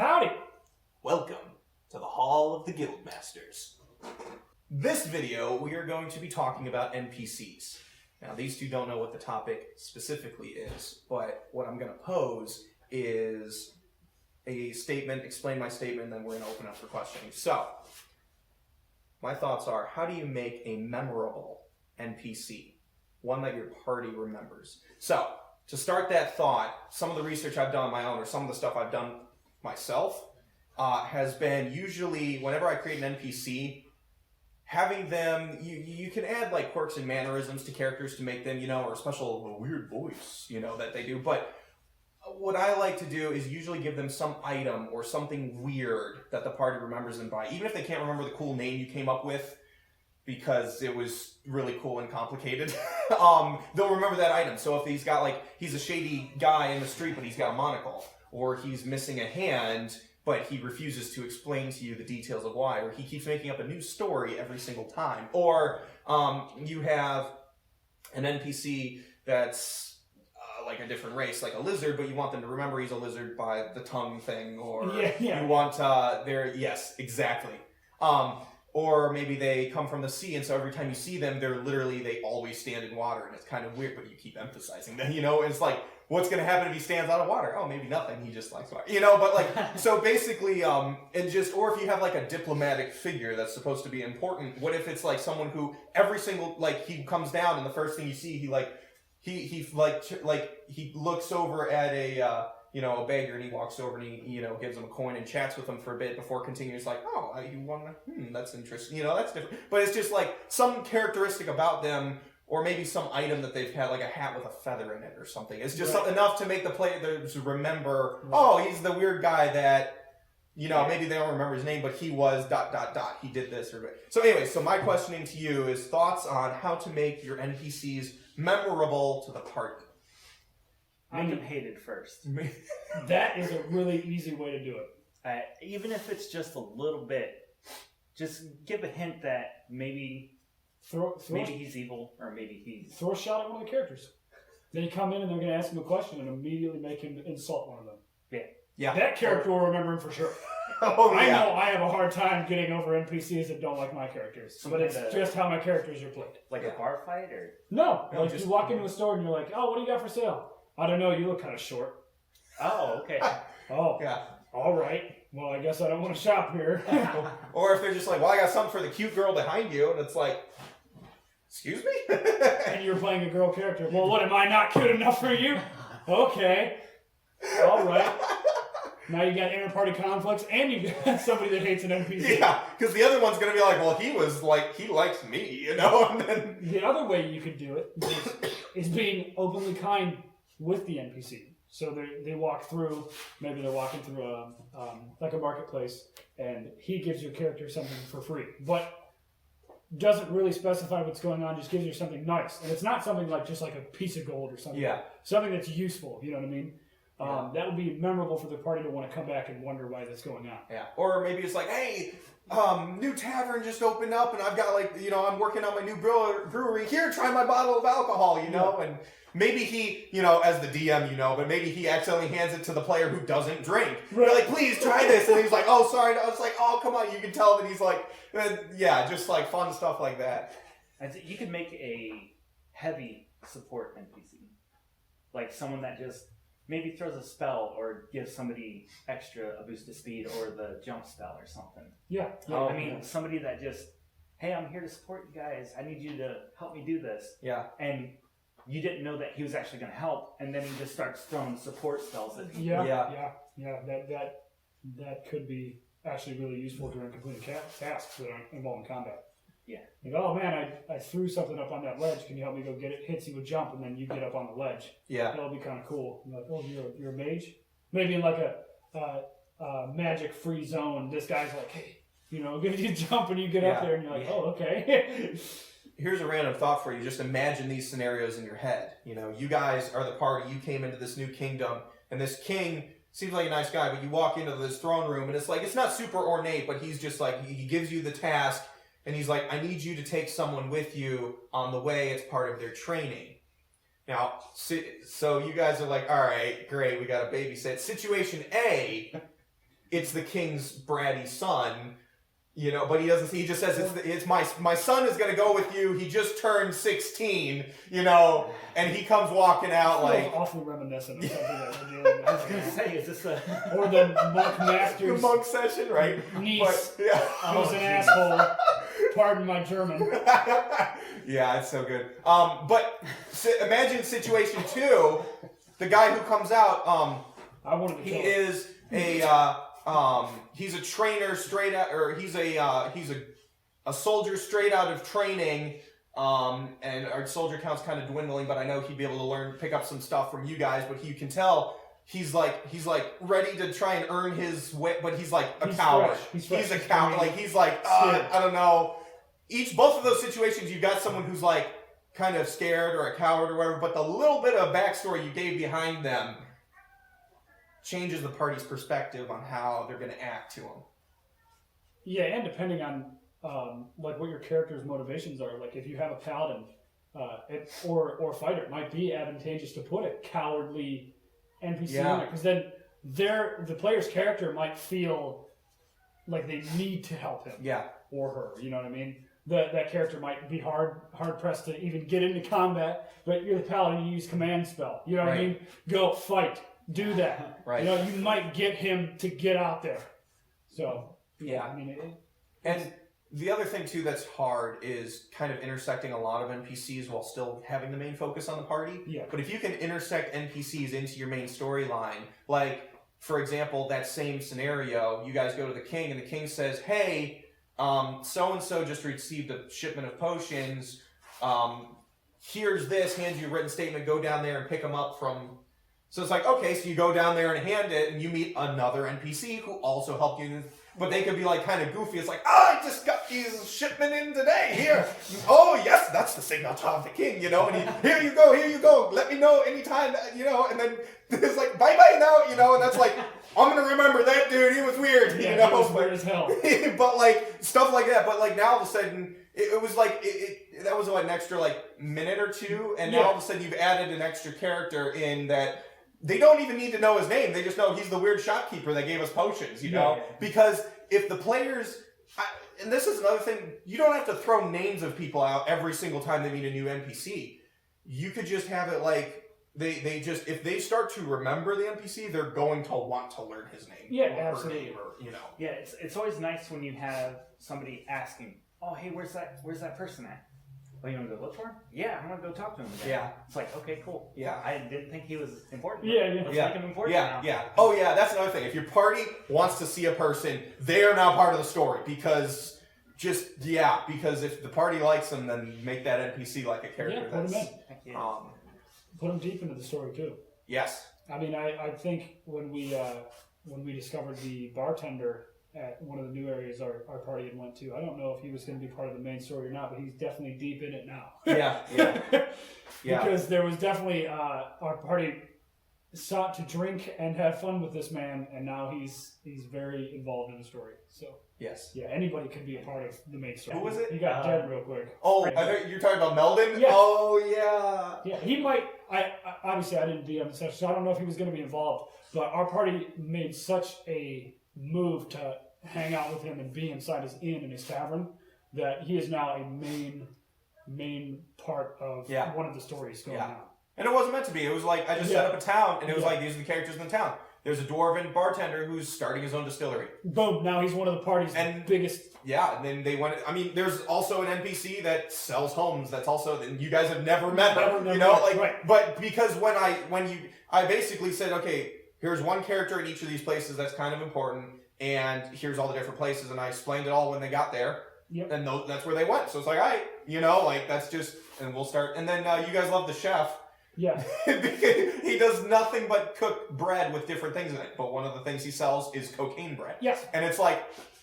Howdy! Welcome to the Hall of the Guildmasters. This video, we are going to be talking about NPCs. Now, these two don't know what the topic specifically is, but what I'm going to pose is a statement, explain my statement, and then we're going to open up for questioning. So, my thoughts are, how do you make a memorable NPC? One that your party remembers. So, to start that thought, some of the research I've done on my own, or some of the stuff I've done myself, has been usually, whenever I create an NPC, having them, you can add like quirks and mannerisms to characters to make them, or a special weird voice, that they do. But what I like to do is usually give them some item or something weird that the party remembers them by. Even if they can't remember the cool name you came up with, because it was really cool and complicated, they'll remember that item. So if he's got he's a shady guy in the street, but he's got a monocle, or he's missing a hand, but he refuses to explain to you the details of why, or he keeps making up a new story every single time. Or you have an NPC that's like a different race, like a lizard, but you want them to remember he's a lizard by the tongue thing, or you want yes, exactly. Or maybe they come from the sea, and so every time you see them, they always stand in water, and it's kind of weird, but you keep emphasizing that, it's like, what's going to happen if he stands out of water? Oh, maybe nothing, he just likes water, but so basically, or if you have like a diplomatic figure that's supposed to be important, what if it's like someone who every single, he comes down, and the first thing you see, he looks over at a beggar, and he walks over and he, gives him a coin and chats with him for a bit before continuing. It's like, oh, you want to, that's interesting. That's different. But it's just like some characteristic about them, or maybe some item that they've had, like a hat with a feather in it or something. It's just enough to make the players remember, oh, he's the weird guy that, maybe they don't remember his name, but he was ... He did this or... So anyway, so my questioning to you is thoughts on how to make your NPCs memorable to the party. Make them hated first. That is a really easy way to do it. Even if it's just a little bit, just give a hint that maybe he's evil, or maybe he's... Throw a shot at one of the characters. Then you come in and they're going to ask him a question and immediately make him insult one of them. Yeah. That character will remember him for sure. I know I have a hard time getting over NPCs that don't like my characters. But it's just how my characters are played. Like a bar fight, or...? No, you walk into a store and you're like, oh, what do you got for sale? I don't know, you look kind of short. Oh, okay. Oh, yeah. All right. Well, I guess I don't want to shop here. Or if they're just like, well, I got something for the cute girl behind you, and it's like, excuse me? And you're playing a girl character. Well, what, am I not cute enough for you? Okay. All right. Now you got inter-party conflicts, and you got somebody that hates an NPC. Yeah, because the other one's going to be like, well, he likes me, And then... The other way you could do it is being openly kind with the NPC. So they walk through, maybe they're walking through a marketplace, and he gives your character something for free, but doesn't really specify what's going on, just gives you something nice. And it's not something just like a piece of gold or something. Yeah. Something that's useful, you know what I mean? That would be memorable for the party to want to come back and wonder why that's going on. Yeah. Or maybe it's like, hey, new tavern just opened up, and I've got I'm working on my new brewery. Here, try my bottle of alcohol, and maybe he, as the DM, but maybe he accidentally hands it to the player who doesn't drink. Right. You're like, please try this. And he's like, oh, sorry. I was like, oh, come on. You can tell that he's like, just like fun stuff like that. You could make a heavy support NPC. Like someone that just maybe throws a spell or gives somebody a boost of speed, or the jump spell or something. Yeah. Somebody that just, hey, I'm here to support you guys. I need you to help me do this. Yeah. And you didn't know that he was actually going to help, and then he just starts throwing support spells at you. Yeah. That could be actually really useful during completing tasks that are involving combat. Yeah. Like, oh man, I threw something up on that ledge. Can you help me go get it? Hits you with jump, and then you get up on the ledge. Yeah. That'll be kind of cool. You're like, oh, you're a mage? Maybe in like a magic-free zone, this guy's like, hey, gives you jump, and you get up there, and you're like, oh, okay. Here's a random thought for you. Just imagine these scenarios in your head. You guys are the party. You came into this new kingdom, and this king seems like a nice guy, but you walk into this throne room, and it's like, it's not super ornate, but he's just like, he gives you the task, and he's like, I need you to take someone with you on the way. It's part of their training. Now, so you guys are like, all right, great, we got to babysit. Situation A it's the king's bratty son. You know, but he doesn't. He just says it's my son is going to go with you. He just turned 16. You know, and he comes walking out like awfully reminiscent of something that we're dealing with. I was gonna say, is this a Or the monk the master's monk session, right? niece But, yeah. who's an asshole. Pardon my German. Yeah, it's so good. But imagine situation 2. The guy who comes out. I wanted to He kill him. is he's a trainer straight out, or he's a soldier straight out of training. And our soldier count's kind of dwindling, but I know he'd be able to pick up some stuff from you guys. But you can tell he's like ready to try and earn his way, but he's like a coward. He's a coward. Like he's like I don't know. Both of those situations, you've got someone who's like kind of scared or a coward or whatever. But the little bit of backstory you gave behind them changes the party's perspective on how they're going to act to him. Yeah, and depending on like what your character's motivations are. Like if you have a paladin or fighter, it might be advantageous to put a cowardly NPC in it, because then the player's character might feel like they need to help him. Yeah. Or her. You know what I mean? That character might be hard pressed to even get into combat, but you're the paladin, you use command spell. You know what I mean? Go fight. Do that. Right. You know, you might get him to get out there. So, yeah. I mean, and the other thing, too, that's hard is kind of intersecting a lot of NPCs while still having the main focus on the party. Yeah. But if you can intersect NPCs into your main storyline, like, for example, that same scenario, you guys go to the king, and the king says, hey, so-and-so just received a shipment of potions. Here's this, hands you a written statement, go down there and pick them up from... So it's like, okay, so you go down there and hand it, and you meet another NPC who also helped you. But they could be like kind of goofy. It's like, I just got these shipment in today. Here. Oh, yes, that's the signal of the king, you know. And here you go. Let me know anytime, you know. And then it's like, bye-bye now, you know. And that's like, I'm going to remember that dude. He was weird, you know. He was weird as hell. But like, stuff like that. But like now all of a sudden, it was like, that was what, an extra like minute or two. And now all of a sudden you've added an extra character in that. They don't even need to know his name. They just know he's the weird shopkeeper that gave us potions, you know? Yeah. Because if the players... and this is another thing. You don't have to throw names of people out every single time they meet a new NPC. You could just have it like... They just... If they start to remember the NPC, they're going to want to learn his name. Yeah, or absolutely. Her name, or, you know. Yeah, it's always nice when you have somebody asking, oh, hey, where's that person at? Oh, you want to go look for him? Yeah, I want to go talk to him again. Yeah. It's like, okay, cool. Yeah. I didn't think he was important. Yeah. Let's make him important now. Yeah. Oh, yeah, that's another thing. If your party wants to see a person, they are now part of the story. Because if the party likes them, then make that NPC like a character. Yeah, put him in. Put him deep into the story, too. Yes. I mean, I think when we discovered the bartender at one of the new areas our party had went to, I don't know if he was going to be part of the main story or not, but he's definitely deep in it now. Yeah. Because there was definitely our party sought to drink and have fun with this man, and now he's very involved in the story. So yes, yeah, anybody could be a part of the main story. Who was it? You got dead real quick. Oh, I think you're talking about Meldon. Yeah. Oh yeah. Yeah, he might. I obviously I didn't DM the session, so I don't know if he was going to be involved. But our party made such a move to hang out with him and be inside his inn and his tavern that he is now a main part of one of the stories going on. And it wasn't meant to be. It was like I just set up a town, and it was like these are the characters in the town. There's a dwarven bartender who's starting his own distillery. Boom! Now he's one of the party's biggest. Yeah, and then they went. I mean, there's also an NPC that sells homes. That's also, and you guys have never met her. You know, like, right. But because I basically said, okay, here's one character in each of these places that's kind of important, and here's all the different places, and I explained it all when they got there. Yep. And that's where they went. So it's like, all right, you know, like that's just, and we'll start. And then you guys love the chef. Yeah. He does nothing but cook bread with different things in it. But one of the things he sells is cocaine bread. Yes. And it's like,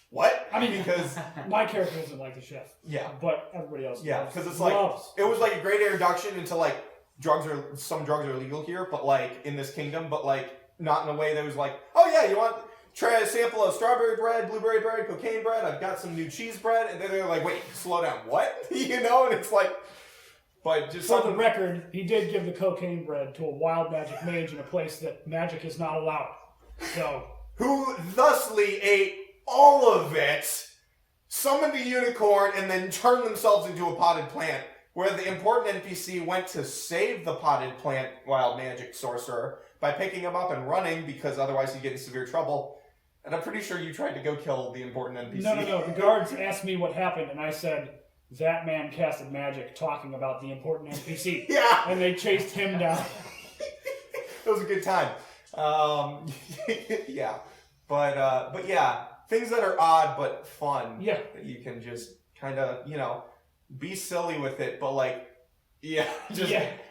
what? I mean, because my character isn't like the chef. Yeah. But everybody else. Yeah, because it's like it was like a great introduction into like some drugs are illegal here, but like in this kingdom, but like not in a way that was like, oh yeah, you want try a sample of strawberry bread, blueberry bread, cocaine bread. I've got some new cheese bread, and then they're like, wait, slow down, what? You know, and it's like. But just for the record, he did give the cocaine bread to a wild magic mage in a place that magic is not allowed. So who thusly ate all of it, summoned a unicorn, and then turned themselves into a potted plant, where the important NPC went to save the potted plant wild magic sorcerer by picking him up and running, because otherwise he'd get in severe trouble. And I'm pretty sure you tried to go kill the important NPC. No. The guards asked me what happened, and I said, that man casted magic talking about the important NPC. Yeah! And they chased him down. It was a good time. Yeah. But yeah, things that are odd but fun. Yeah. That you can just kind of, be silly with it, but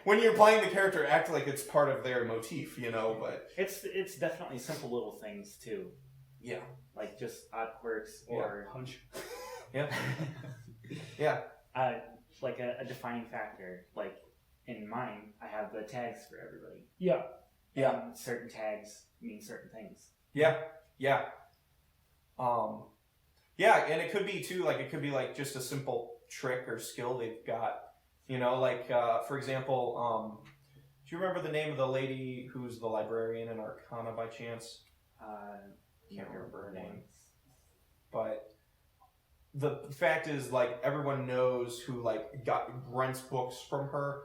when you're playing the character, act like it's part of their motif, but... It's definitely simple little things, too. Yeah. Like just odd quirks or... Punch. Yeah. Yeah. Like a defining factor. Like, in mine, I have the tags for everybody. Yeah. Yeah. And certain tags mean certain things. Yeah. Yeah. Yeah, and it could be, too, it could be, just a simple trick or skill they've got. For example, do you remember the name of the lady who's the librarian in Arcana by chance? Can't remember her name. But the fact is, everyone knows who, rents books from her.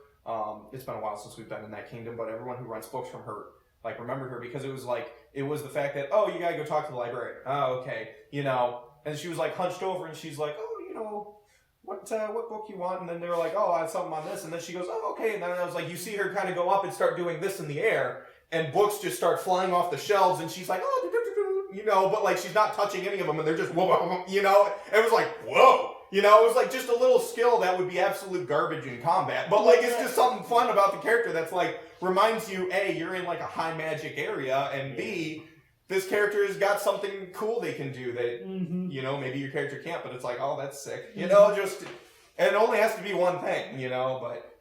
It's been a while since we've been in that kingdom, but everyone who rents books from her, remembered her because it was the fact that, oh, you gotta go talk to the librarian. Oh, okay. And she was, hunched over, and she's like, oh, what book you want? And then they were like, oh, I have something on this. And then she goes, oh, okay. And then I was like, you see her kind of go up and start doing this in the air, and books just start flying off the shelves, and she's like, oh, but she's not touching any of them, and they're just, whoa, and it was like, whoa, it was just a little skill that would be absolute garbage in combat. But it's just something fun about the character that's reminds you, A, you're in a high magic area, and B, this character has got something cool they can do that, maybe your character can't, but it's oh, that's sick. And it only has to be one thing, but